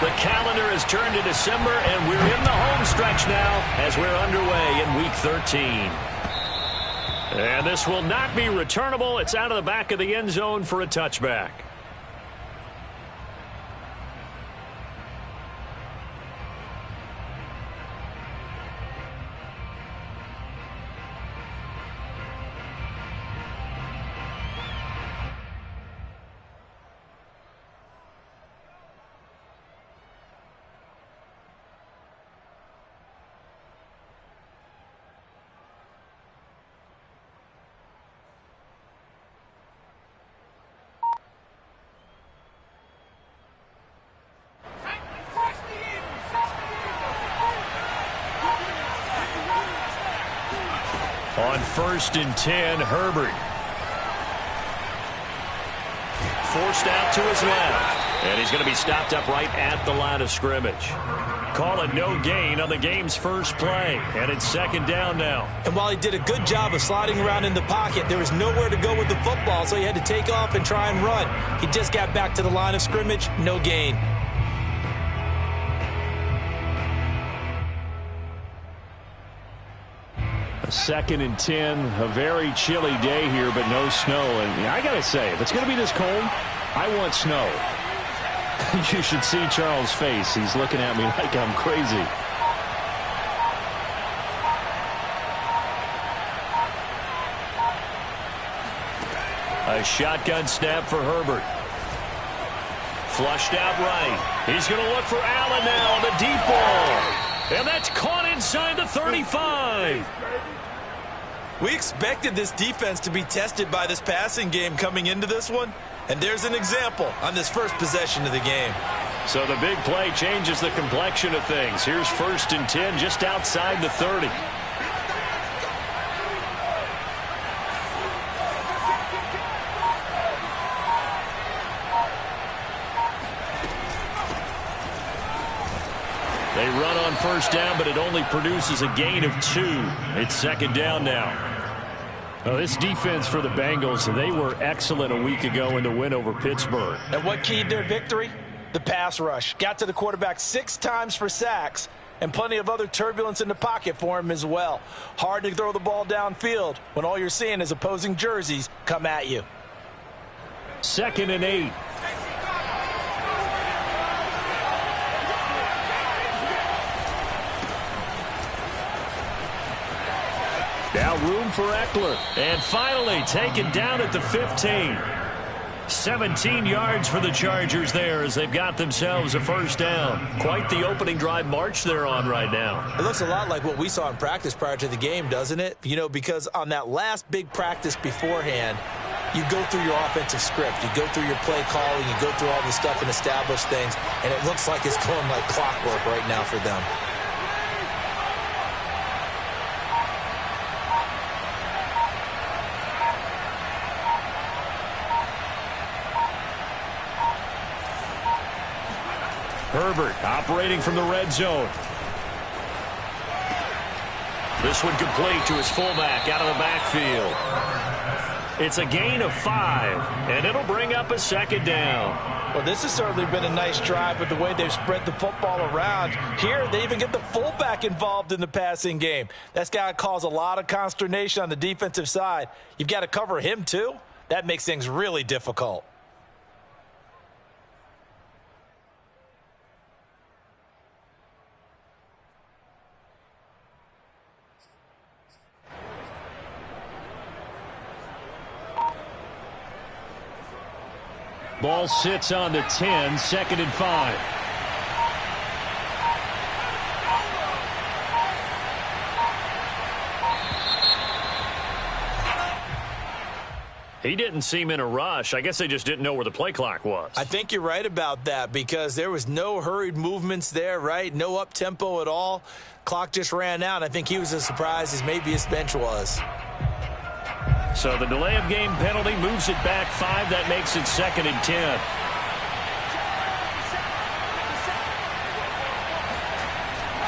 The calendar has turned to December, and we're in the home stretch now as we're underway in Week 13. And this will not be returnable. It's out of the back of the end zone for a touchback. On 1st and 10, Herbert. Forced out to his left. And he's going to be stopped up right at the line of scrimmage. Call it no gain on the game's first play. And it's 2nd down now. And while he did a good job of sliding around in the pocket, there was nowhere to go with the football, so he had to take off and try and run. He just got back to the line of scrimmage, no gain. A 2nd and 10, a very chilly day here, but no snow. And I got to say, if it's going to be this cold, I want snow. You should see Charles' face. He's looking at me like I'm crazy. A shotgun snap for Herbert. Flushed out right. He's going to look for Allen now on the deep ball. And that's caught inside the 35. We expected this defense to be tested by this passing game coming into this one, and there's an example on this first possession of the game. So the big play changes the complexion of things. Here's 1st and 10 just outside the 30. They run on 1st down, but it only produces a gain of 2. It's 2nd down now. Well, this defense for the Bengals, they were excellent a week ago in the win over Pittsburgh. And what keyed their victory? The pass rush. Got to the quarterback 6 times for sacks, and plenty of other turbulence in the pocket for him as well. Hard to throw the ball downfield when all you're seeing is opposing jerseys come at you. 2nd and 8. Now room for Eckler. And finally taken down at the 15. 17 yards for the Chargers there as they've got themselves a 1st down. Quite the opening drive march they're on right now. It looks a lot like what we saw in practice prior to the game, doesn't it? You know, because on that last big practice beforehand, you go through your offensive script. You go through your play calling. You go through all the stuff and establish things. And it looks like it's going like clockwork right now for them. Herbert operating from the red zone. This one complete to his fullback out of the backfield. It's a gain of 5, and it'll bring up a 2nd down. Well, this has certainly been a nice drive with the way they've spread the football around. Here, they even get the fullback involved in the passing game. That's got to cause a lot of consternation on the defensive side. You've got to cover him, too. That makes things really difficult. Ball sits on the 10, 2nd and 5. He didn't seem in a rush. I guess they just didn't know where the play clock was. I think you're right about that because there was no hurried movements there, right? No up-tempo at all. Clock just ran out. I think he was as surprised as maybe his bench was. So the delay of game penalty moves it back 5. That makes it 2nd and 10.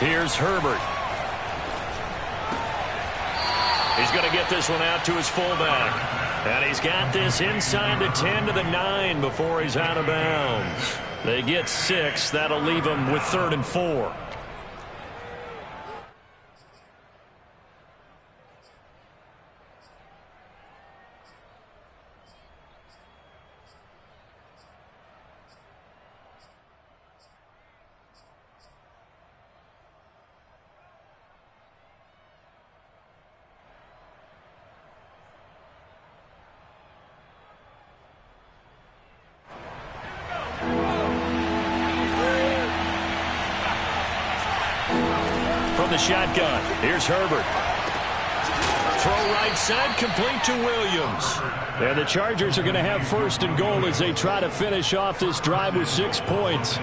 Here's Herbert. He's going to get this one out to his fullback. And he's got this inside the 10 to the 9 before he's out of bounds. They get 6. That'll leave him with 3rd and 4. From the shotgun, here's Herbert. Throw right side, complete to Williams. And the Chargers are going to have 1st and goal as they try to finish off this drive with 6 points.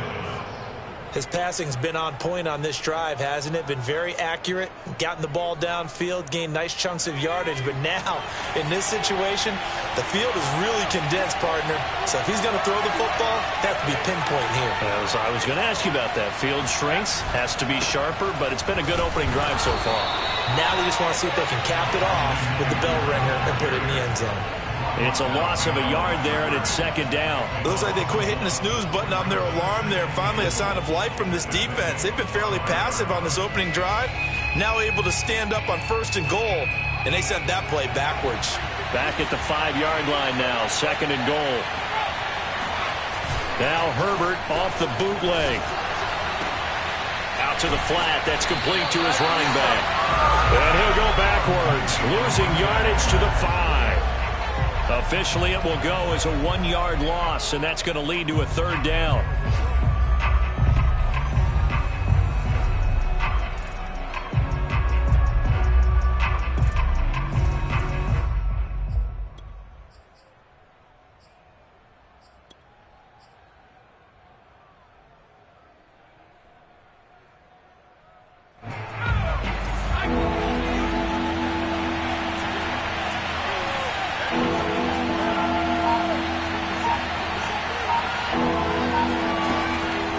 His passing's been on point on this drive, hasn't it? Been very accurate, gotten the ball downfield, gained nice chunks of yardage. But now, in this situation, the field is really condensed, partner. So if he's going to throw the football, that has to be pinpoint here. As I was going to ask you about that. Field strength has to be sharper, but it's been a good opening drive so far. Now they just want to see if they can cap it off with the bell ringer and put it in the end zone. It's a loss of a yard there, and it's 2nd down. It looks like they quit hitting the snooze button on their alarm there. Finally a sign of life from this defense. They've been fairly passive on this opening drive. Now able to stand up on 1st and goal, and they sent that play backwards. Back at the 5-yard line now, 2nd and goal. Now Herbert off the bootleg. Out to the flat. That's complete to his running back. And he'll go backwards, losing yardage to the 5. Officially, it will go as a 1-yard loss, and that's going to lead to a 3rd down.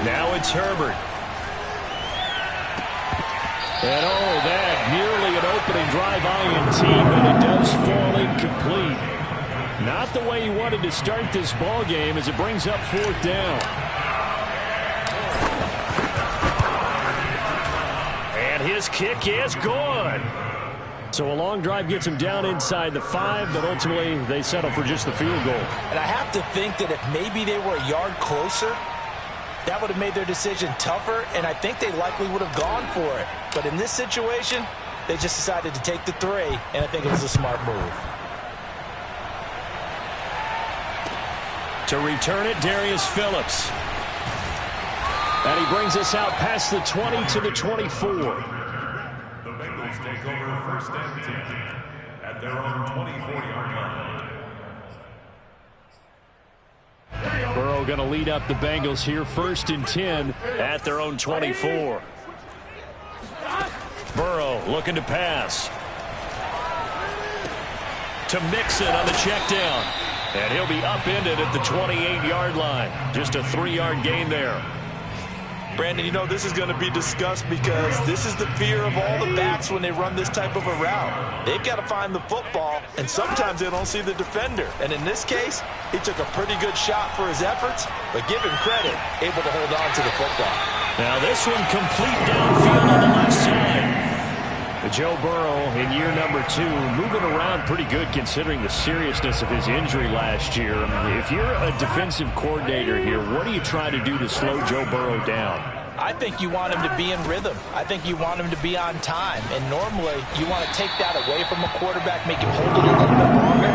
Now it's Herbert. And that nearly an opening drive INT, but it does fall incomplete. Not the way he wanted to start this ball game as it brings up 4th down. And his kick is good. So a long drive gets him down inside the 5, but ultimately they settle for just the field goal. And I have to think that if maybe they were a yard closer, that would have made their decision tougher, and I think they likely would have gone for it. But in this situation, they just decided to take the 3, and I think it was a smart move. To return it, Darius Phillips. And he brings us out past the 20 to the 24. The Bengals take over 1st and 10 at their own 24-yard line. Burrow going to lead up the Bengals here, 1st and 10 at their own 24. Burrow looking to pass. To Mixon on the check down. And he'll be upended at the 28-yard line. Just a 3-yard gain there. Brandon, you know, this is going to be discussed because this is the fear of all the backs when they run this type of a route. They've got to find the football, and sometimes they don't see the defender. And in this case, he took a pretty good shot for his efforts, but give him credit, able to hold on to the football. Now this one complete downfield on the left side. Joe Burrow in year number 2, moving around pretty good considering the seriousness of his injury last year. If you're a defensive coordinator here, what do you try to do to slow Joe Burrow down? I think you want him to be in rhythm. I think you want him to be on time. And normally, you want to take that away from a quarterback, make him hold it a little bit longer.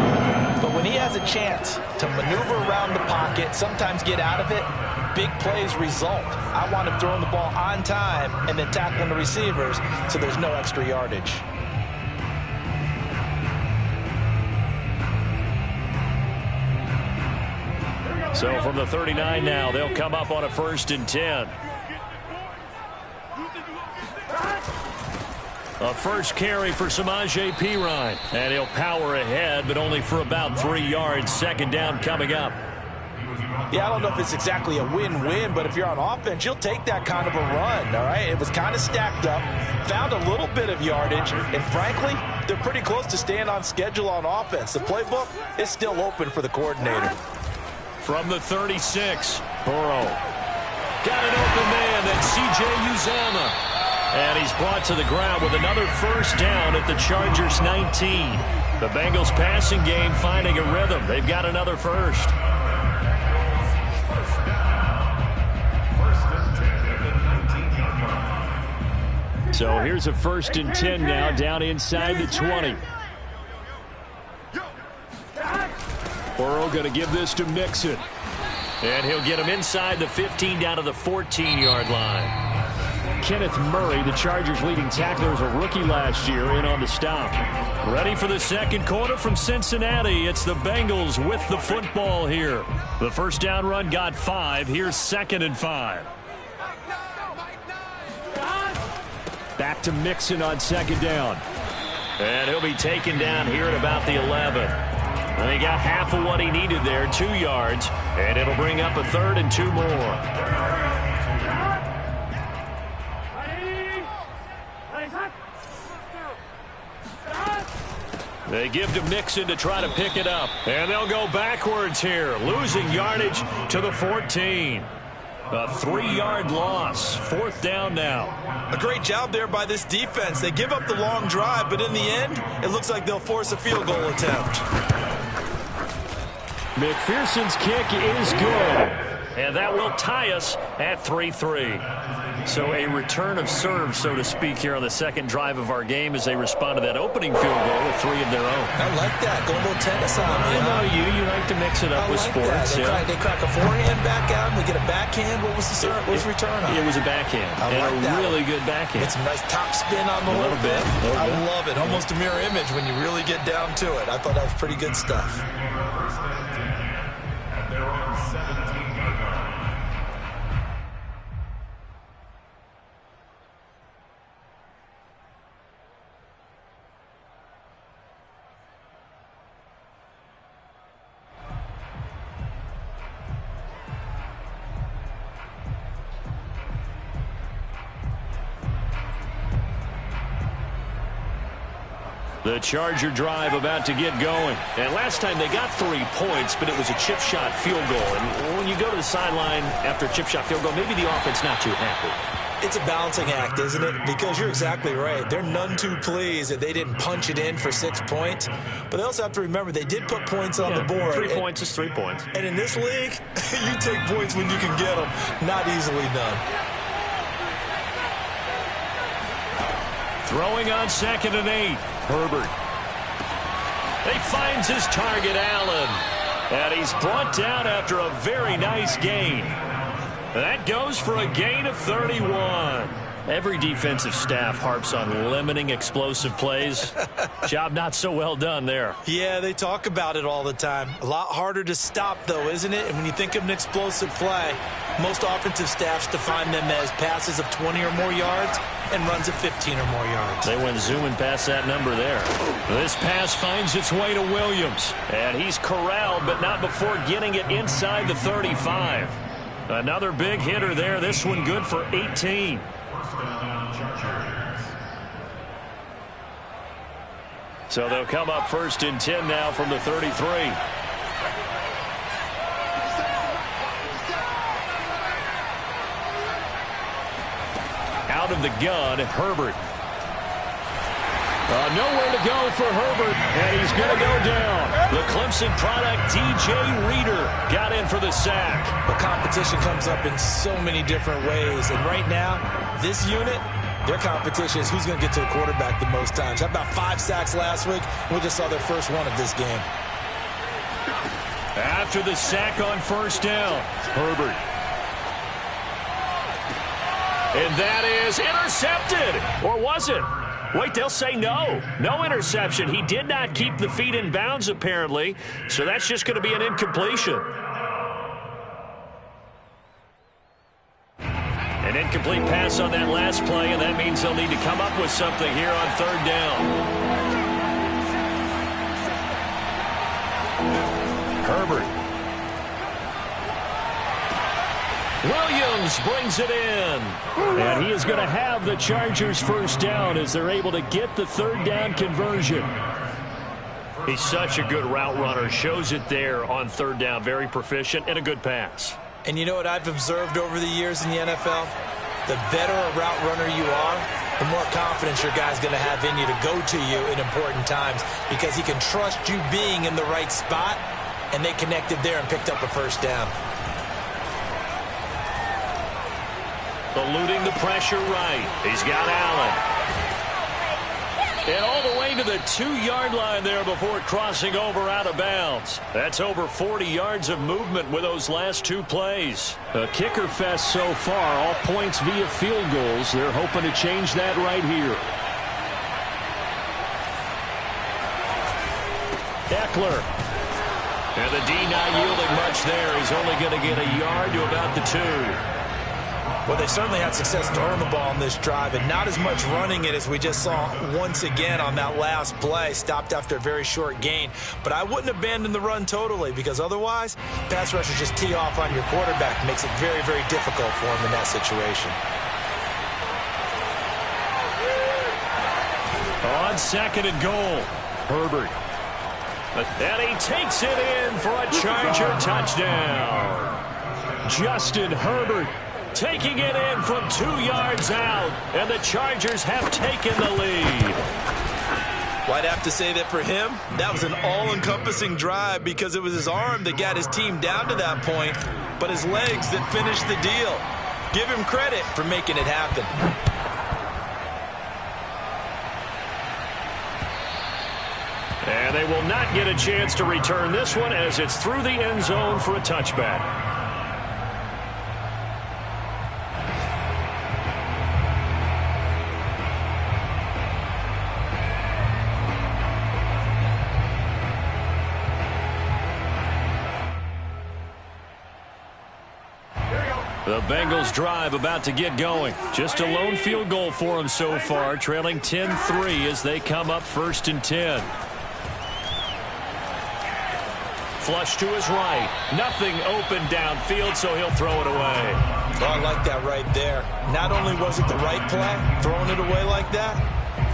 But when he has a chance to maneuver around the pocket, sometimes get out of it, big plays result. I want him throwing the ball on time and then tackling the receivers so there's no extra yardage. So from the 39 now, they'll come up on a 1st and 10. A first carry for Samaje Perine. And he'll power ahead, but only for about 3 yards. 2nd down coming up. Yeah, I don't know if it's exactly a win-win, but if you're on offense, you'll take that kind of a run, all right? It was kind of stacked up, found a little bit of yardage, and frankly, they're pretty close to staying on schedule on offense. The playbook is still open for the coordinator. From the 36, Burrow. Got an open man, then C.J. Uzomah. And he's brought to the ground with another first down at the Chargers' 19. The Bengals passing game finding a rhythm. They've got another first. So here's a 1st and 10 now, down inside the 20. Burrow going to give this to Mixon. And he'll get him inside the 15 down to the 14-yard line. Kenneth Murray, the Chargers' leading tackler, was a rookie last year, in on the stop. Ready for the second quarter from Cincinnati. It's the Bengals with the football here. The first down run got 5. Here's 2nd and 5. Back to Mixon on 2nd down. And he'll be taken down here at about the 11. And he got half of what he needed there, 2 yards. And it'll bring up a 3rd and 2 more. They give to Mixon to try to pick it up. And they'll go backwards here, losing yardage to the 14. A 3-yard loss. 4th down now. A great job there by this defense. They give up the long drive, but in the end, it looks like they'll force a field goal attempt. McPherson's kick is good. And that will tie us at 3-3. So a return of serve, so to speak, here on the second drive of our game as they respond to that opening field goal with 3 of their own. I like that. Go a little tennis on me. I know you like to mix it up with sports. They crack a forehand back out, and we get a backhand. What was the serve? What was the return on? It was a backhand. And a really good backhand. Get some nice top spin on the little bit. I love it. Almost a mirror image when you really get down to it. I thought that was pretty good stuff. And they're on 17-yard line. The Charger drive about to get going. And last time they got 3 points, but it was a chip shot field goal. And when you go to the sideline after a chip shot field goal, maybe the offense not too happy. It's a balancing act, isn't it? Because you're exactly right. They're none too pleased that they didn't punch it in for 6 points. But they also have to remember they did put points on the board. 3 points is 3 points. And in this league, you take points when you can get them. Not easily done. Throwing on 2nd and 8. Herbert. He finds his target, Allen. And he's brought down after a very nice gain. That goes for a gain of 31. Every defensive staff harps on limiting explosive plays. Job not so well done there. Yeah, they talk about it all the time. A lot harder to stop, though, isn't it? And when you think of an explosive play, most offensive staffs define them as passes of 20 or more yards and runs of 15 or more yards. They went zooming past that number there. This pass finds its way to Williams. And he's corralled, but not before getting it inside the 35. Another big hitter there. This one good for 18. So they'll come up 1st and 10 now from the 33. Out of the gun, Herbert. Nowhere to go for Herbert, and he's going to go down. The Clemson product, DJ Reader, got in for the sack. The competition comes up in so many different ways, and right now, this unit, their competition is who's going to get to the quarterback the most times. How about 5 sacks last week? We just saw their first one of this game. After the sack on 1st down, Herbert. And that is intercepted. Or was it? Wait, they'll say no. No interception. He did not keep the feet in bounds, apparently. So that's just going to be an incompletion. An incomplete pass on that last play, and that means they'll need to come up with something here on 3rd down. Herbert. Williams brings it in. And he is going to have the Chargers first down as they're able to get the third down conversion. He's such a good route runner. Shows it there on third down. Very proficient and a good pass. And you know what I've observed over the years in the NFL? The better a route runner you are, the more confidence your guy's going to have in you to go to you in important times because he can trust you being in the right spot, and they connected there and picked up a first down. Eluding the pressure right. He's got Allen. And all the way to the 2-yard line there before crossing over out of bounds. That's over 40 yards of movement with those last 2 plays. A kicker fest so far, all points via field goals. They're hoping to change that right here. Eckler. And the D not yielding much there. He's only going to get a yard to about the 2. Well, they certainly had success throwing the ball on this drive, and not as much running it as we just saw once again on that last play. Stopped after a very short gain. But I wouldn't abandon the run totally because otherwise, pass rushers just tee off on your quarterback. Makes it very, very difficult for him in that situation. On second and goal, Herbert. And he takes it in for a Charger touchdown. Justin Herbert taking it in from 2 yards out, and the Chargers have taken the lead. Well, I'd have to say that for him, that was an all-encompassing drive because it was his arm that got his team down to that point, but his legs that finished the deal. Give him credit for making it happen. And they will not get a chance to return this one as it's through the end zone for a touchback. The Bengals drive about to get going. Just a lone field goal for them so far, trailing 10-3 as they come up 1st and 10. Flush to his right. Nothing open downfield, so he'll throw it away. Oh, I like that right there. Not only was it the right play, throwing it away like that,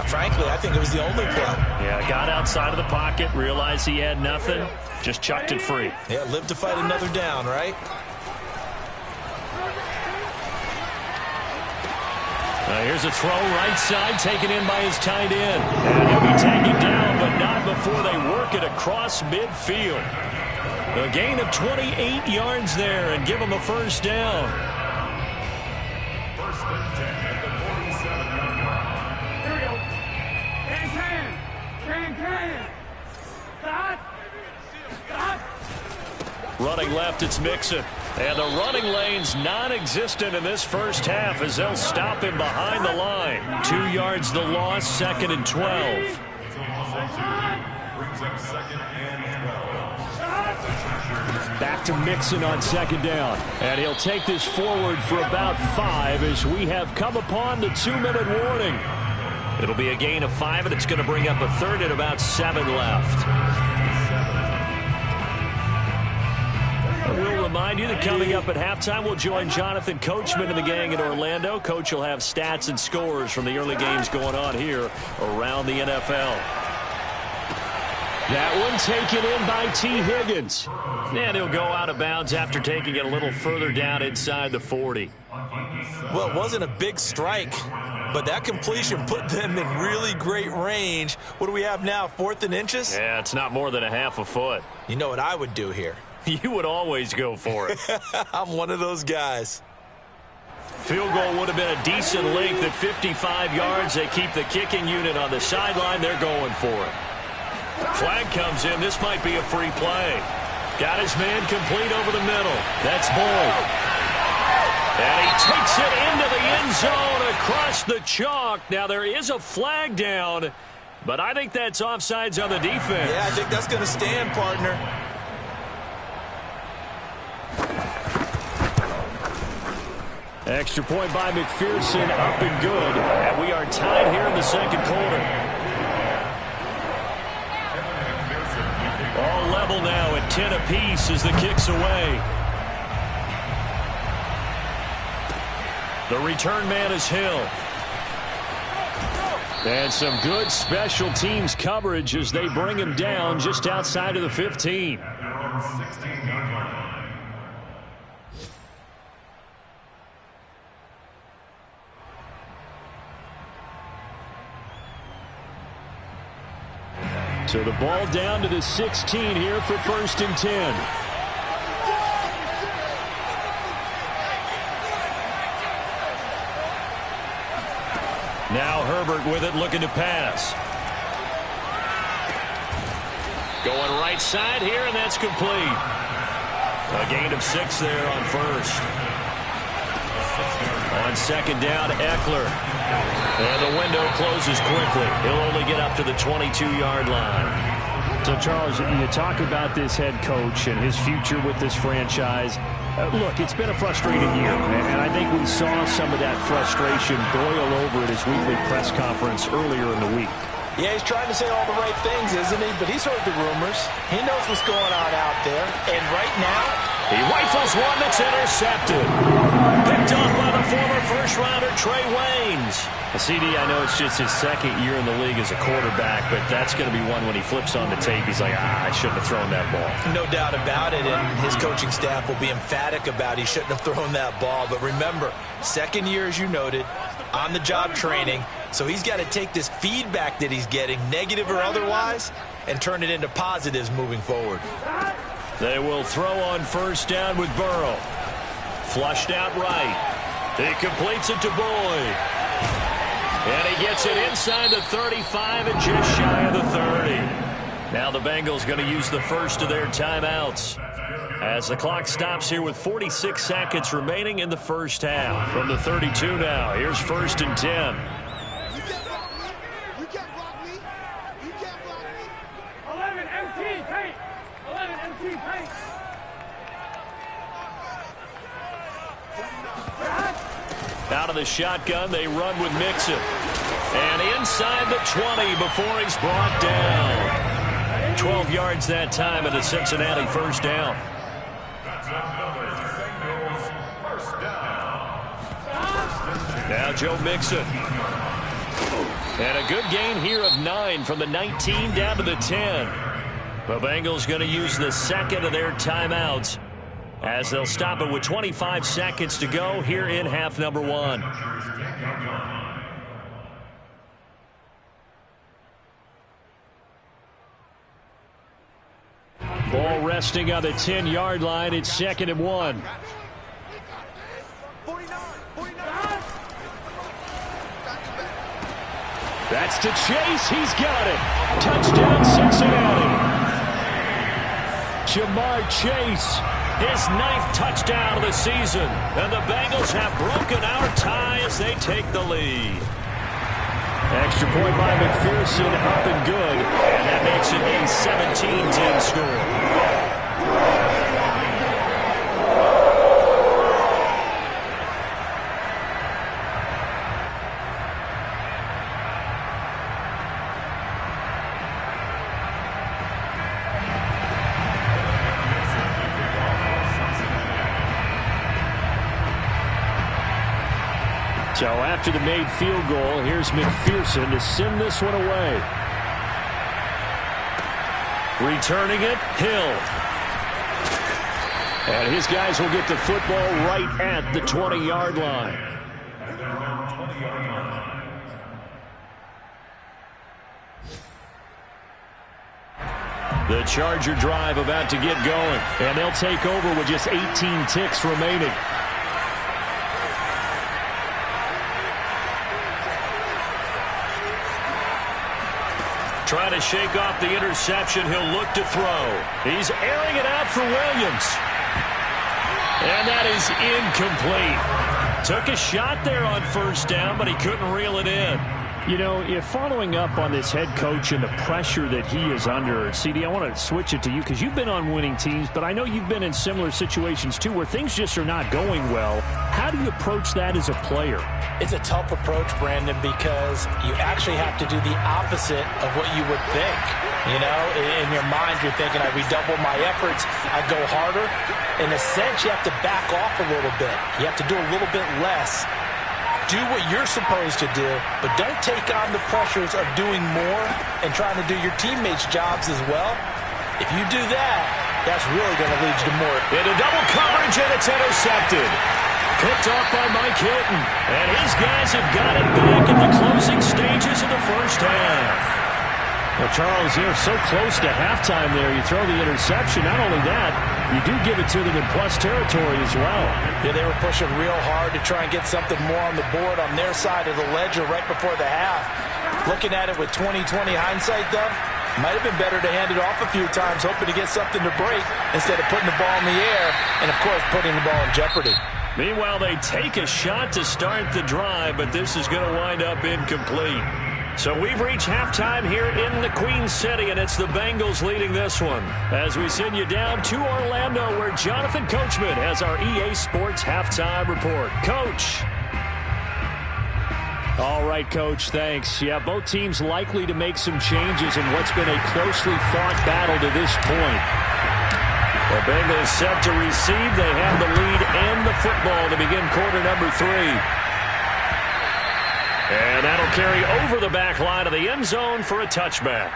frankly, I think it was the only play. Yeah, got outside of the pocket, realized he had nothing, just chucked it free. Yeah, live to fight another down, right? Here's a throw right side taken in by his tight end. And he'll be taken down, but not before they work it across midfield. A gain of 28 yards there and give him a first down. First and 10 at the 47-yard line. Here we go. Can. Stop. Running left, it's Mixon. And the running lane's non-existent in this first half as they'll stop him behind the line. 2 yards the loss, 2nd and 12. Brings up 2nd and 12. Back to Mixon on 2nd down. And he'll take this forward for about 5 as we have come upon the 2-minute warning. It'll be a gain of 5, and it's going to bring up a 3rd and about 7 left. We'll remind you that coming up at halftime, we'll join Jonathan Coachman and the gang in Orlando. Coach will have stats and scores from the early games going on here around the NFL. That one taken in by T. Higgins. And he'll go out of bounds after taking it a little further down inside the 40. Well, it wasn't a big strike, but that completion put them in really great range. What do we have now, 4th and inches? Yeah, it's not more than a half a foot. You know what I would do here? You would always go for it. I'm one of those guys. Field goal would have been a decent length at 55 yards. They keep the kicking unit on the sideline. They're going for it. Flag comes in. This might be a free play. Got his man complete over the middle. That's Boyd. And he takes it into the end zone across the chalk. Now there is a flag down, but I think that's offsides on the defense. Yeah, I think that's going to stand, partner. Extra point by McPherson, up and good. And we are tied here in the 2nd quarter. All level now at 10 apiece as the kick's away. The return man is Hill. And some good special teams coverage as they bring him down just outside of the 15. So the ball down to the 16 here for 1st and 10. Now Herbert with it, looking to pass. Going right side here, and that's complete. A gain of 6 there on 1st. On 2nd down, Eckler. And the window closes quickly. He'll only get up to the 22-yard line. So, Charles, you talk about this head coach and his future with this franchise. Look, it's been a frustrating year, and I think we saw some of that frustration boil over at his weekly press conference earlier in the week. Yeah, he's trying to say all the right things, isn't he? But he's heard the rumors. He knows what's going on out there. And right now, he rifles one that's intercepted. Picked off by the former first-rounder Trey Waynes. CD, I know it's just his 2nd year in the league as a quarterback, but that's going to be one when he flips on the tape. He's like, I shouldn't have thrown that ball. No doubt about it, and his coaching staff will be emphatic about he shouldn't have thrown that ball. But remember, 2nd year, as you noted, on-the-job training, so he's got to take this feedback that he's getting, negative or otherwise, and turn it into positives moving forward. They will throw on 1st down with Burrow. Flushed out right. He completes it to Boyd. And he gets it inside the 35 and just shy of the 30. Now the Bengals going to use the first of their timeouts as the clock stops here with 46 seconds remaining in the first half. From the 32 now, here's 1st and 10. You can't block me. You can't block me. You can't block me. 11 empty paint. 11 empty paint. Out of the shotgun, they run with Mixon. And inside the 20 before he's brought down. 12 yards that time at a Cincinnati 1st down. Now Joe Mixon. And a good gain here of 9 from the 19 down to the 10. The Bengals going to use the 2nd of their timeouts as they'll stop it with 25 seconds to go here in half number 1. Ball resting on the 10-yard line. It's 2nd and 1. That's to Chase. He's got it. Touchdown, Cincinnati. Jamar Chase, his 9th touchdown of the season. And the Bengals have broken our tie as they take the lead. Extra point by McPherson, up and good. And that makes it a 17-10 score. So after the made field goal, here's McPherson to send this one away. Returning it, Hill. And his guys will get the football right at the 20-yard line. The Charger drive about to get going. And they'll take over with just 18 ticks remaining. Trying to shake off the interception. He'll look to throw. He's airing it out for Williams. And that is incomplete. Took a shot there on 1st down, but he couldn't reel it in. You know, if following up on this head coach and the pressure that he is under, CD, I want to switch it to you because you've been on winning teams, but I know you've been in similar situations too where things just are not going well. How do you approach that as a player? It's a tough approach, Brandon, because you actually have to do the opposite of what you would think. You know, in your mind, you're thinking, I redouble my efforts, I go harder. In a sense, you have to back off a little bit. You have to do a little bit less do what you're supposed to do, but don't take on the pressures of doing more and trying to do your teammates' jobs as well. If you do that, that's really going to lead you to more. Into double coverage, and it's intercepted. Picked off by Mike Hilton. And his guys have got it back in the closing stages of the first half. Well, Charles, you're so close to halftime there. You throw the interception. Not only that, you do give it to them in plus territory as well. Yeah, they were pushing real hard to try and get something more on the board on their side of the ledger right before the half. Looking at it with 20/20 hindsight, though, might have been better to hand it off a few times, hoping to get something to break instead of putting the ball in the air and, of course, putting the ball in jeopardy. Meanwhile, they take a shot to start the drive, but this is going to wind up incomplete. So we've reached halftime here in the Queen City, and it's the Bengals leading this one. As we send you down to Orlando, where Jonathan Coachman has our EA Sports Halftime Report. Coach. All right, Coach, thanks. Yeah, both teams likely to make some changes in what's been a closely fought battle to this point. The Bengals set to receive. They have the lead and the football to begin quarter number 3. And that'll carry over the back line of the end zone for a touchback.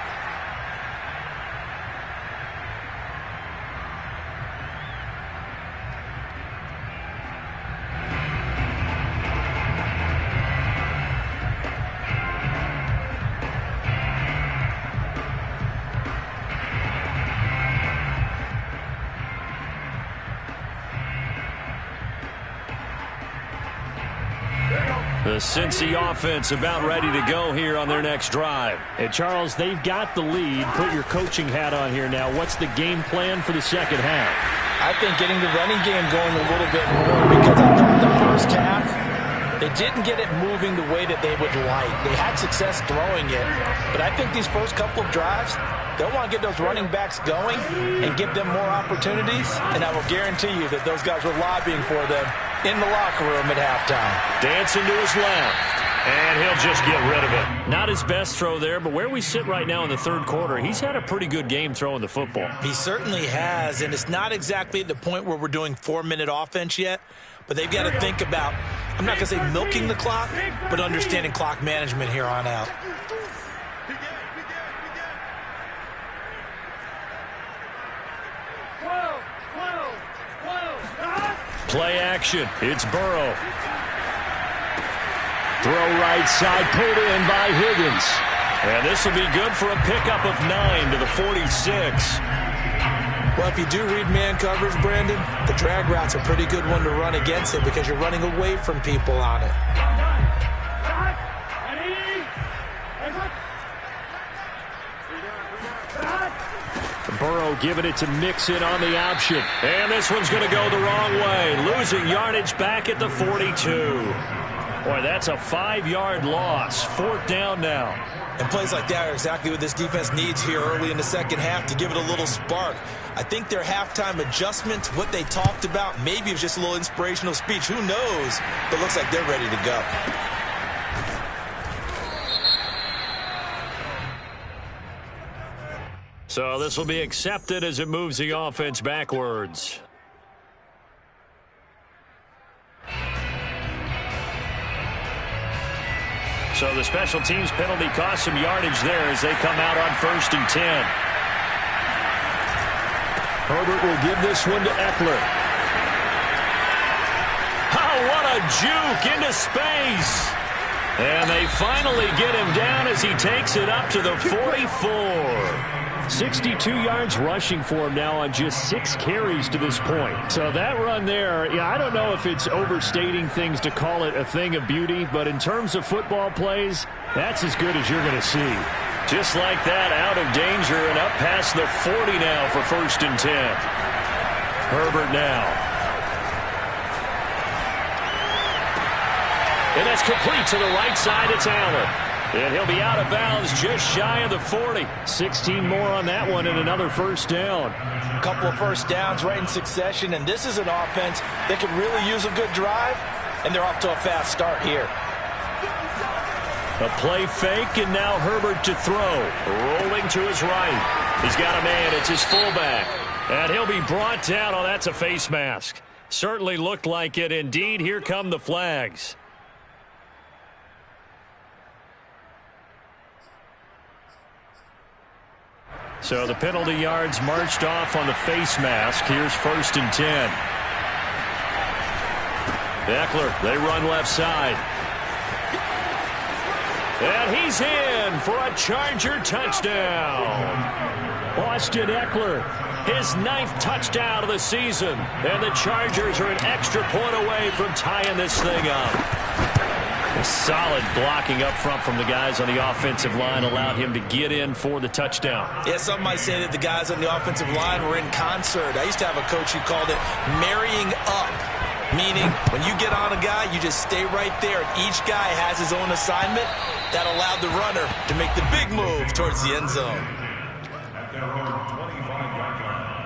The Cincy offense about ready to go here on their next drive. And, Charles, they've got the lead. Put your coaching hat on here now. What's the game plan for the second half? I think getting the running game going a little bit more, because I thought the first half, they didn't get it moving the way that they would like. They had success throwing it, but I think these first couple of drives, they'll want to get those running backs going and give them more opportunities, and I will guarantee you that those guys were lobbying for them in the locker room at halftime. Dancing to his left, and he'll just get rid of it. Not his best throw there, but where we sit right now in the third quarter, he's had a pretty good game throwing the football. He certainly has, and it's not exactly at the point where we're doing 4-minute offense yet, but they've got to think about, I'm not going to say milking the clock, but understanding clock management here on out. Play action. It's Burrow. Throw right side, pulled in by Higgins. And this will be good for a pickup of 9 to the 46. Well, if you do read man coverage, Brandon, the drag route's a pretty good one to run against it because you're running away from people on it. Burrow giving it to Mixon on the option. And this one's going to go the wrong way. Losing yardage back at the 42. Boy, that's a 5-yard loss. 4th down now. And plays like that are exactly what this defense needs here early in the second half to give it a little spark. I think their halftime adjustment, what they talked about, maybe it was just a little inspirational speech. Who knows? But it looks like they're ready to go. So this will be accepted as it moves the offense backwards. So the special teams penalty cost some yardage there as they come out on 1st and 10. Herbert will give this one to Eckler. Oh, what a juke into space. And they finally get him down as he takes it up to the 44. 62 yards rushing for him now on just 6 carries to this point. So that run there, yeah, I don't know if it's overstating things to call it a thing of beauty, but in terms of football plays, that's as good as you're going to see. Just like that, out of danger and up past the 40 now for 1st and 10. Herbert now. And that's complete to the right side. It's Allen. And he'll be out of bounds just shy of the 40. 16 more on that one and another 1st down. A couple of 1st downs right in succession, and this is an offense that could really use a good drive, and they're off to a fast start here. A play fake, and now Herbert to throw. Rolling to his right. He's got a man. It's his fullback. And he'll be brought down. Oh, that's a face mask. Certainly looked like it. Indeed, here come the flags. So the penalty yards marched off on the face mask. Here's 1st and 10. Eckler, they run left side. And he's in for a Charger touchdown. Austin Eckler, his 9th touchdown of the season. And the Chargers are an extra point away from tying this thing up. A solid blocking up front from the guys on the offensive line allowed him to get in for the touchdown. Yeah, some might say that the guys on the offensive line were in concert. I used to have a coach who called it marrying up, meaning when you get on a guy, you just stay right there. Each guy has his own assignment that allowed the runner to make the big move towards the end zone. At their own 25-yard line.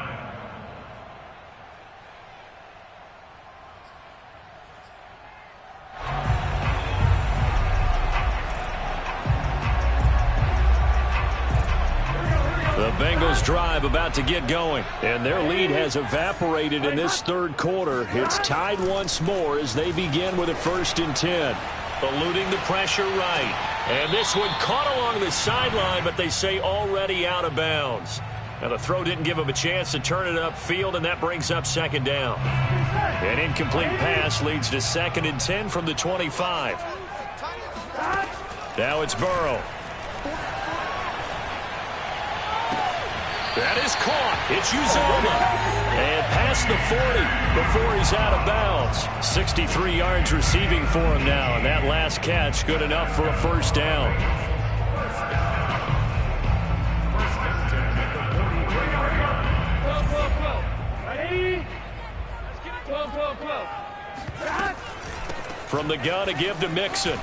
The Bengals drive about to get going, and their lead has evaporated in this 3rd quarter. It's tied once more as they begin with a 1st and 10. Eluding the pressure right. And this one caught along the sideline, but they say already out of bounds. Now the throw didn't give him a chance to turn it upfield, and that brings up 2nd down. An incomplete pass leads to 2nd and 10 from the 25. Now it's Burrow. That is caught. It's Uzoma. And past the 40 before he's out of bounds. 63 yards receiving for him now. And that last catch good enough for a 1st down. From the gun, a give to Mixon.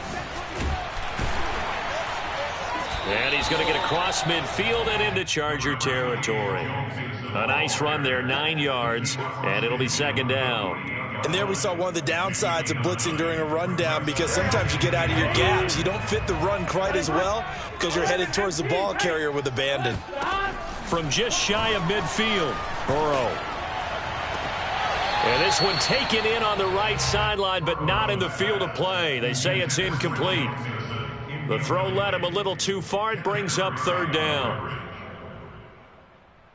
And he's going to get across midfield and into Charger territory. A nice run there, 9 yards, and it'll be 2nd down. And there we saw one of the downsides of blitzing during a rundown, because sometimes you get out of your gaps. You don't fit the run quite as well because you're headed towards the ball carrier with abandon. From just shy of midfield, Burrow. And this one taken in on the right sideline, but not in the field of play. They say it's incomplete. The throw led him a little too far. It brings up 3rd down.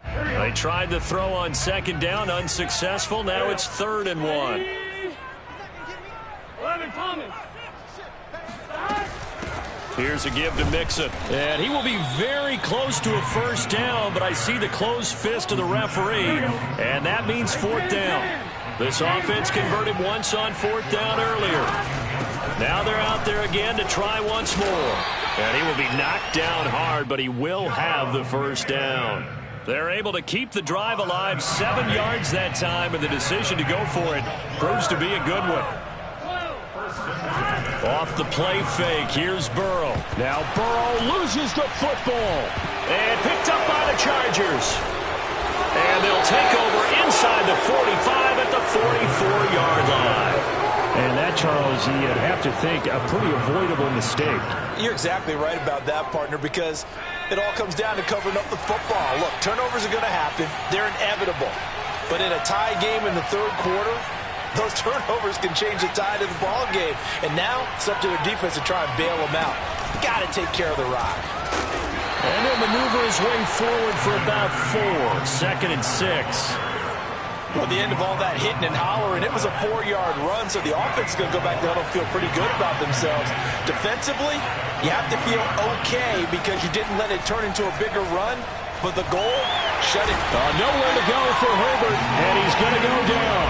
They tried the throw on 2nd down, unsuccessful. Now it's 3rd and 1. Here's a give to Mixon. And he will be very close to a 1st down, but I see the closed fist of the referee, and that means 4th down. This offense converted once on 4th down earlier. Now they're out there again to try once more. And he will be knocked down hard, but he will have the 1st down. They're able to keep the drive alive, 7 yards that time, and the decision to go for it proves to be a good one. Off the play fake, here's Burrow. Now Burrow loses the football. And picked up by the Chargers. And they'll take over inside the 45 at the 44-yard line. And that, Charles, you'd have to think a pretty avoidable mistake. You're exactly right about that, partner, because it all comes down to covering up the football. Look, turnovers are going to happen. They're inevitable. But in a tie game in the 3rd quarter, those turnovers can change the tide of the ball game. And now it's up to their defense to try and bail them out. Got to take care of the rock. And he'll maneuver his way forward for about 4. 2nd and 6. Well, the end of all that hitting and hollering, it was a 4-yard run, so the offense is going to go back to huddle and feel pretty good about themselves. Defensively, you have to feel okay because you didn't let it turn into a bigger run, but the goal, shut it. Nowhere to go for Herbert, and he's going to go down.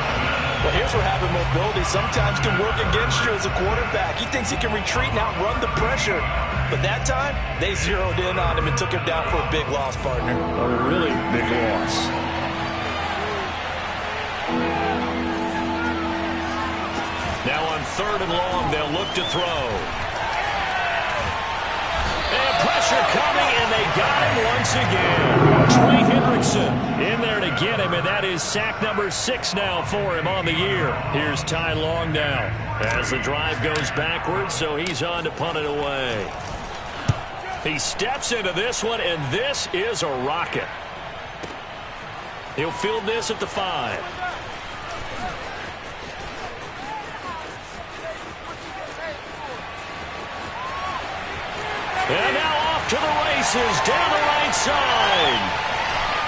Well, here's where having mobility sometimes can work against you as a quarterback. He thinks he can retreat and outrun the pressure. But that time, they zeroed in on him and took him down for a big loss, partner. A really big loss. Now on 3rd and long, they'll look to throw. And pressure coming, and they got him once again. Trey Hendrickson in there to get him, and that is sack number 6 now for him on the year. Here's Ty Long now as the drive goes backwards, so he's on to punt it away. He steps into this one, and this is a rocket. He'll field this at the 5. And now off to the races, down the right side.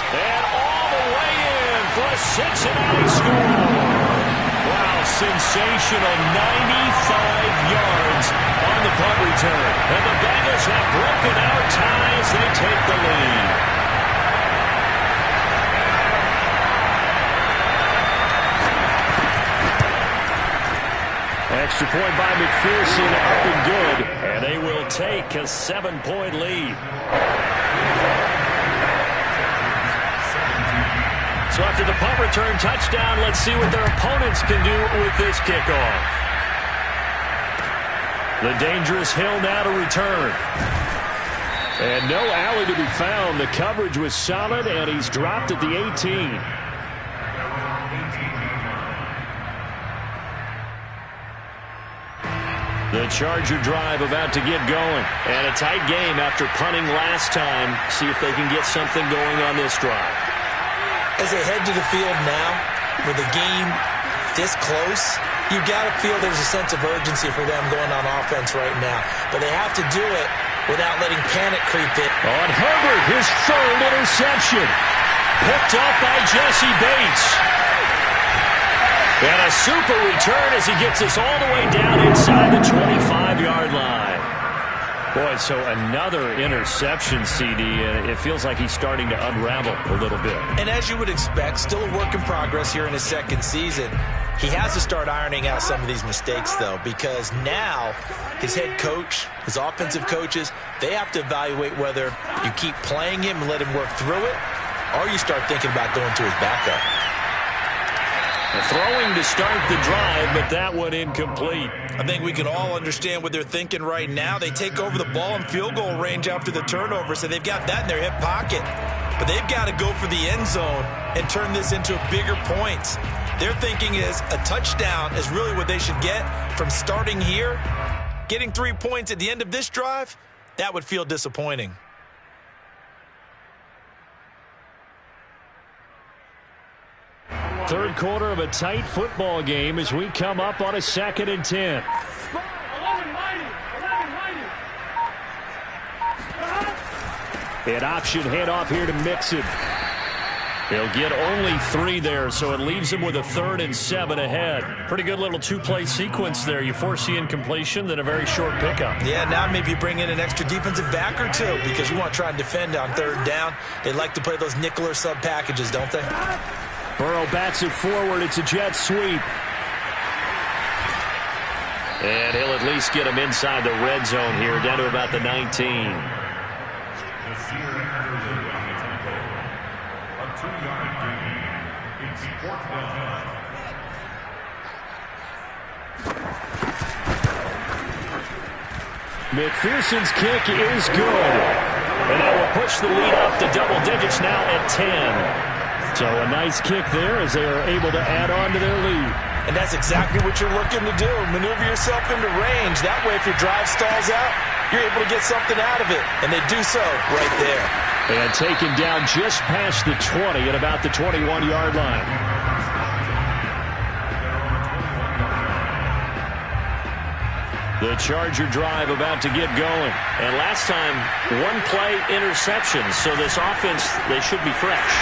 And all the way in for a Cincinnati score. Wow, sensational 95 yards on the punt return. And the Bengals have broken out ties. They take the lead. Extra point by McPherson, up and good. And they will take a 7-point lead. So after the punt return touchdown, let's see what their opponents can do with this kickoff. The dangerous Hill now to return. And no alley to be found. The coverage was solid, and he's dropped at the 18. The Charger drive about to get going. And a tight game after punting last time. See if they can get something going on this drive. As they head to the field now, with the game this close, you got to feel there's a sense of urgency for them going on offense right now. But they have to do it without letting panic creep in. On Herbert, his third interception. Picked up by Jesse Bates. And a super return as he gets us all the way down inside the 25-yard line. Boy, so another interception, CD. It feels like he's starting to unravel a little bit. And as you would expect, still a work in progress here in his second season. He has to start ironing out some of these mistakes, though, because now his head coach, his offensive coaches, they have to evaluate whether you keep playing him and let him work through it, or you start thinking about going to his backup. Throwing to start the drive, but that one incomplete. I think we can all understand what they're thinking right now. They take over the ball in field goal range after the turnover, so they've got that in their hip pocket. But they've got to go for the end zone and turn this into bigger points. Their thinking is a touchdown is really what they should get from starting here. Getting 3 points at the end of this drive, that would feel disappointing. Third quarter of a tight football game as we come up on a 2nd and 10. An option handoff here to Mixon. He'll get only 3 there, so it leaves him with a 3rd and 7 ahead. Pretty good little 2-play sequence there. You force the incompletion, then a very short pickup. Yeah, now maybe you bring in an extra defensive back or two because you want to try and defend on 3rd down. They like to play those nickel or sub packages, don't they? Burrow bats it forward. It's a jet sweep. And he'll at least get him inside the red zone here, down to about the 19. McPherson's kick is good. And that will push the lead up to double digits now at 10. So a nice kick there as they are able to add on to their lead. And that's exactly what you're looking to do. Maneuver yourself into range. That way, if your drive stalls out, you're able to get something out of it. And they do so right there. And taken down just past the 20 at about the 21-yard line. The Charger drive about to get going. And last time, 1-play interceptions. So this offense, they should be fresh.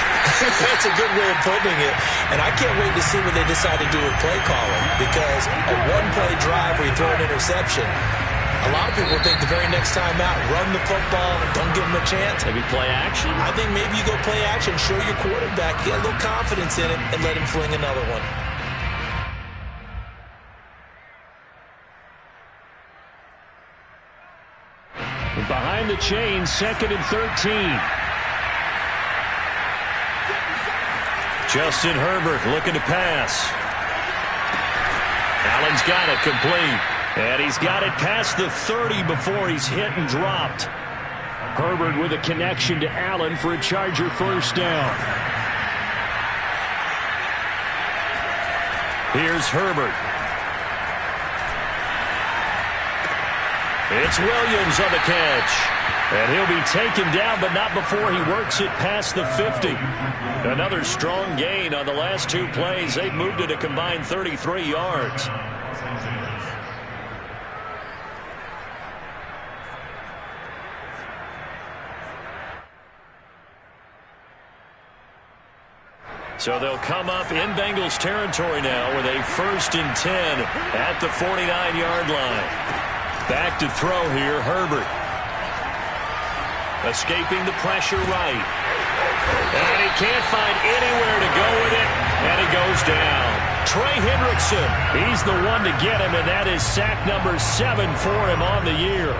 That's a good way of putting it. And I can't wait to see what they decide to do with play calling. Because a 1-play drive where you throw an interception, a lot of people think the very next time out, run the football, don't give them a chance. Maybe play action? I think maybe you go play action, show your quarterback, get a little confidence in it, and let him fling another one. Behind the chains, 2nd and 13. Justin Herbert looking to pass. Allen's got it complete. And he's got it past the 30 before he's hit and dropped. Herbert with a connection to Allen for a Charger first down. Here's Herbert. It's Williams on the catch. And he'll be taken down, but not before he works it past the 50. Another strong gain on the last 2 plays. They've moved it a combined 33 yards. So they'll come up in Bengals territory now with a 1st and 10 at the 49-yard line. Back to throw here, Herbert. Escaping the pressure right. And he can't find anywhere to go with it, and he goes down. Trey Hendrickson, he's the one to get him, and that is sack number 7 for him on the year.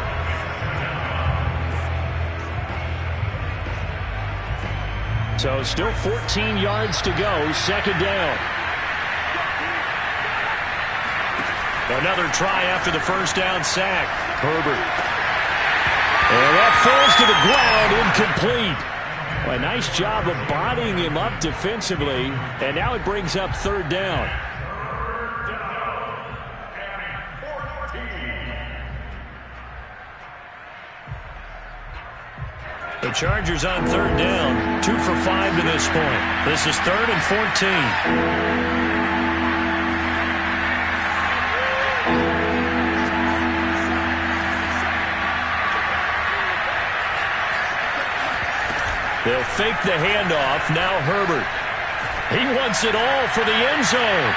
So still 14 yards to go, 2nd down. Another try after the 1st down sack. Herbert. And that falls to the ground, incomplete. Well, a nice job of bodying him up defensively, and now it brings up 3rd down. The Chargers on 3rd down, 2 for 5 to this point. This is 3rd and 14. They'll fake the handoff. Now Herbert. He wants it all for the end zone.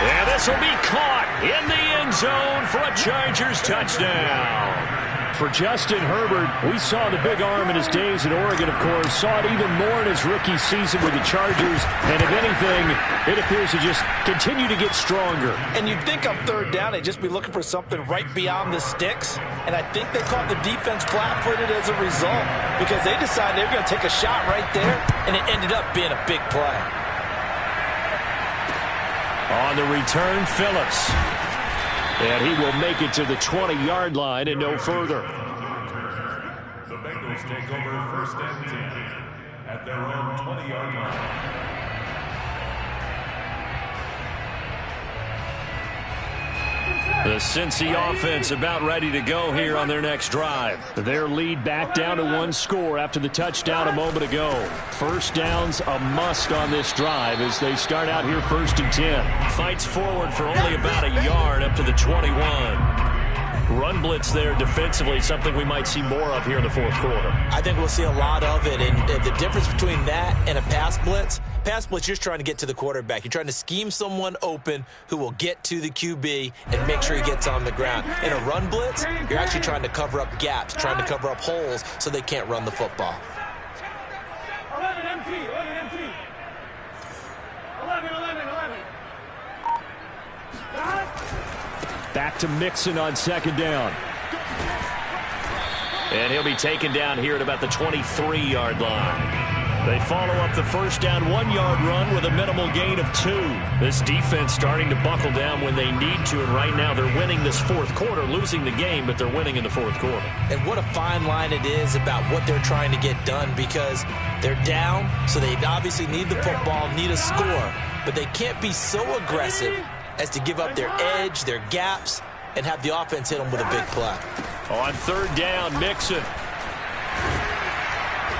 And this will be caught in the end zone for a Chargers touchdown. For Justin Herbert, we saw the big arm in his days at Oregon, of course. Saw it even more in his rookie season with the Chargers. And if anything, it appears to just continue to get stronger. And you'd think on 3rd down, they'd just be looking for something right beyond the sticks. And I think they caught the defense flat-footed as a result because they decided they were going to take a shot right there, and it ended up being a big play. On the return, Phillips. And he will make it to the 20-yard line and no further. The Bengals take over 1st and 10 at their own 20-yard line. The Cincy offense about ready to go here on their next drive. Their lead back down to 1 score after the touchdown a moment ago. 1st downs a must on this drive as they start out here 1st and 10. Fights forward for only about a yard up to the 21. Run blitz there defensively, something we might see more of here in the 4th quarter. I think we'll see a lot of it, and the difference between that and a pass blitz, you're just trying to get to the quarterback. You're trying to scheme someone open who will get to the QB and make sure he gets on the ground. In a run blitz, you're actually trying to cover up gaps, trying to cover up holes so they can't run the football. 11 empty, 11 empty. 11. Back to Mixon on 2nd down. And he'll be taken down here at about the 23-yard line. They follow up the 1st down 1-yard run with a minimal gain of 2. This defense starting to buckle down when they need to, and right now they're winning this 4th quarter, losing the game, but they're winning in the 4th quarter. And what a fine line it is about what they're trying to get done because they're down, so they obviously need the football, need a score, but they can't be so aggressive as to give up their edge, their gaps, and have the offense hit them with a big play. On 3rd down, Mixon.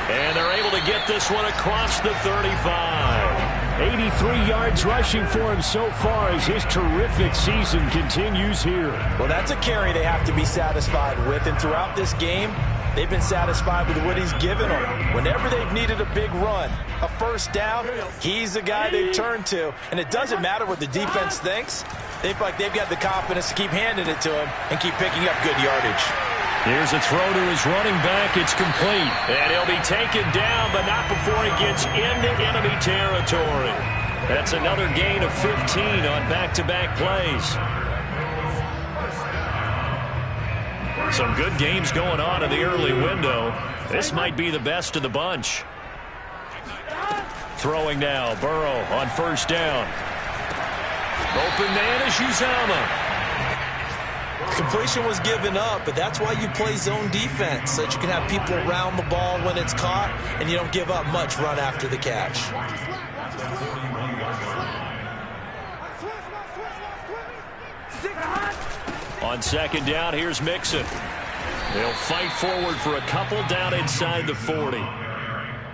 And they're able to get this one across the 35. 83 yards rushing for him so far as his terrific season continues here. Well, that's a carry they have to be satisfied with, and throughout this game, they've been satisfied with what he's given them. Whenever they've needed a big run, a 1st down, he's the guy they've turned to. And it doesn't matter what the defense thinks. They feel like they've got the confidence to keep handing it to him and keep picking up good yardage. Here's a throw to his running back. It's complete. And he'll be taken down, but not before he gets into enemy territory. That's another gain of 15 on back-to-back plays. Some good games going on in the early window. This might be the best of the bunch. Throwing now, Burrow on 1st down. Open man is Uzomah. Completion was given up, but that's why you play zone defense, so that you can have people around the ball when it's caught, and you don't give up much run after the catch. On 2nd down, here's Mixon. They'll fight forward for a couple down inside the 40.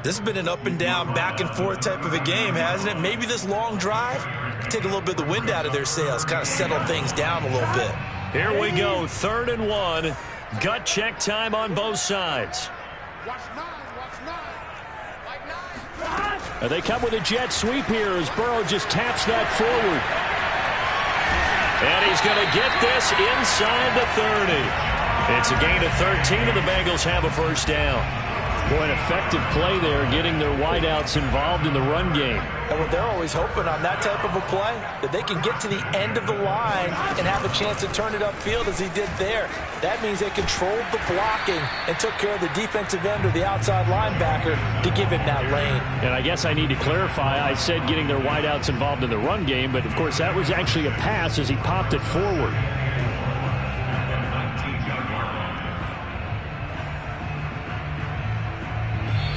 This has been an up-and-down, back-and-forth type of a game, hasn't it? Maybe this long drive can take a little bit of the wind out of their sails, kind of settle things down a little bit. Here we go, 3rd and 1. Gut check time on both sides. Watch 9, watch 9. Like 9. They come with a jet sweep here as Burrow just taps that forward. And he's going to get this inside the 30. It's a gain of 13, and the Bengals have a first down. Boy, an effective play there, getting their wideouts involved in the run game. And what they're always hoping on that type of a play, that they can get to the end of the line and have a chance to turn it upfield as he did there. That means they controlled the blocking and took care of the defensive end or the outside linebacker to give him that lane. And I guess I need to clarify, I said getting their wideouts involved in the run game, but of course that was actually a pass as he popped it forward.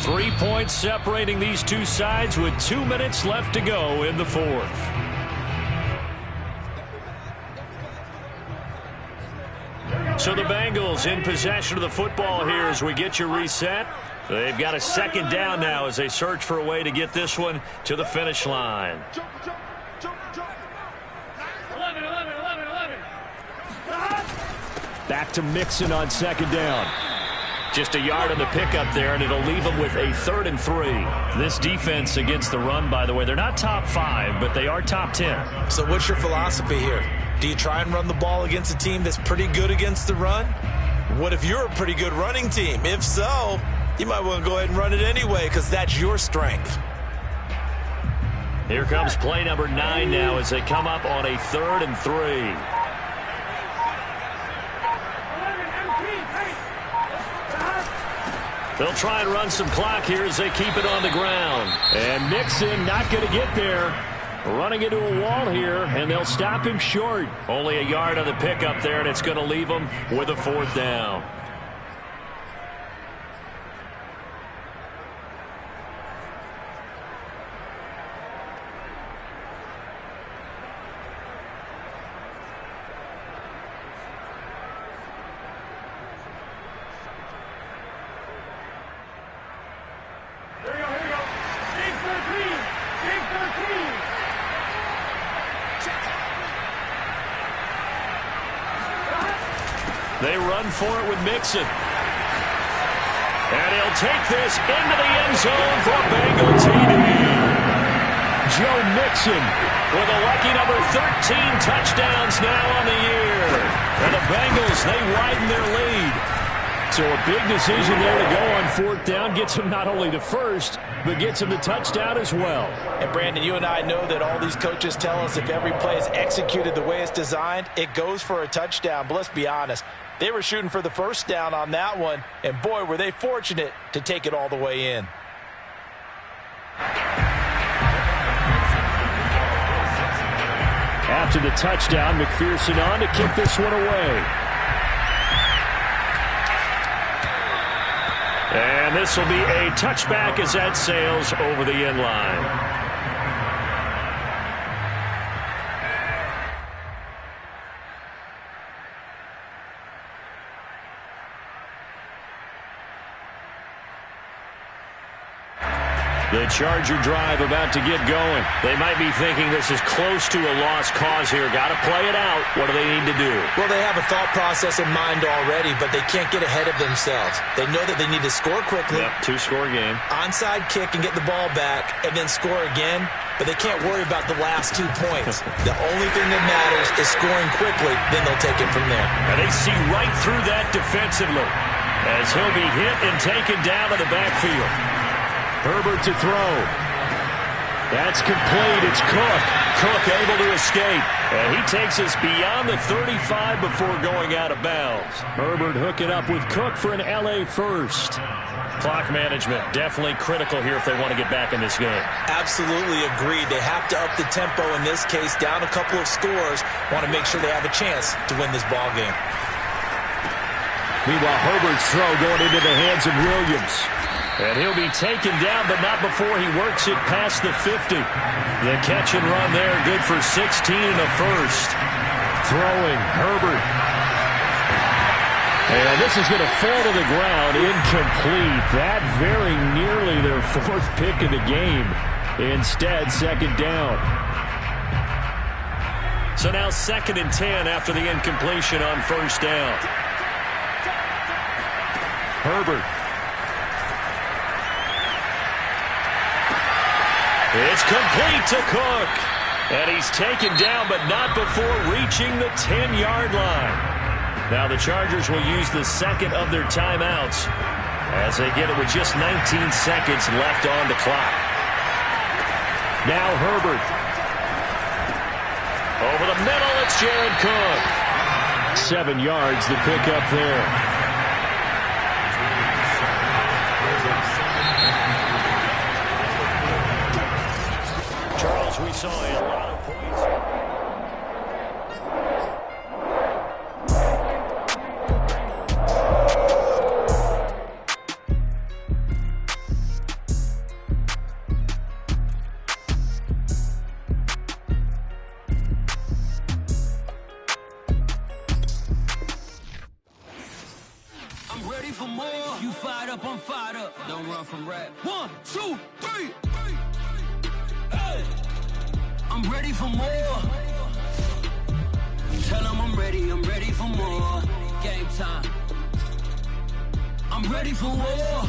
3 points separating these two sides with 2 minutes left to go in the fourth. So the Bengals in possession of the football here as we get you reset. They've got a second down now as they search for a way to get this one to the finish line. 11. Back to Mixon on second down. Just a yard on the pickup there, and it'll leave them with a 3rd and 3. This defense against the run, by the way, they're not top 5, but they are top 10. So what's your philosophy here? Do you try and run the ball against a team that's pretty good against the run? What if you're a pretty good running team? If so, you might want to go ahead and run it anyway because that's your strength. Here comes play number 9 now as they come up on a 3rd and 3. They'll try and run some clock here as they keep it on the ground. And Mixon not going to get there. Running into a wall here, and they'll stop him short. Only a yard on the pickup there, and it's going to leave them with a 4th down. They run for it with Mixon. And he'll take this into the end zone for Bengal TD. Joe Mixon with a lucky number 13 touchdowns now on the year. And the Bengals, they widen their lead. So a big decision there to go on 4th down. Gets him not only the first, but gets him the touchdown as well. And Brandon, you and I know that all these coaches tell us if every play is executed the way it's designed, it goes for a touchdown. But let's be honest, they were shooting for the first down on that one, and boy, were they fortunate to take it all the way in. After the touchdown, McPherson on to kick this one away. And this will be a touchback as that sails over the end line. The Charger drive about to get going. They might be thinking this is close to a lost cause here. Got to play it out. What do they need to do? Well, they have a thought process in mind already, but they can't get ahead of themselves. They know that they need to score quickly. Yep, 2-score game. Onside kick and get the ball back, and then score again. But they can't worry about the last 2 points. The only thing that matters is scoring quickly. Then they'll take it from there. And they see right through that defensively as he'll be hit and taken down to the backfield. Herbert to throw. That's complete. It's Cook. Cook able to escape. And he takes us beyond the 35 before going out of bounds. Herbert hooking up with Cook for an LA first. Clock management definitely critical here if they want to get back in this game. Absolutely agreed. They have to up the tempo in this case, down a couple of scores. Want to make sure they have a chance to win this ball game. Meanwhile, Herbert's throw going into the hands of Williams. And he'll be taken down, but not before he works it past the 50. The catch and run there, good for 16 and a first. Throwing, Herbert. And this is going to fall to the ground, incomplete. That very nearly their 4th pick of the game. Instead, second down. So now 2nd and 10 after the incompletion on first down. It's complete to Cook. And he's taken down, but not before reaching the 10-yard line. Now the Chargers will use the second of their timeouts as they get it with just 19 seconds left on the clock. Now Herbert. Over the middle, it's Jared Cook. 7 yards, the pickup there. Charles, we saw a lot of points. I'm ready for more. You fired up, I'm fired up. Don't run from rap. 1, 2, 3. I'm ready for more. Tell them I'm ready for more. Game time. I'm ready for war.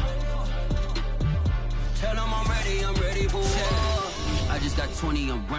Tell them I'm ready for war. I just got 20, I'm running.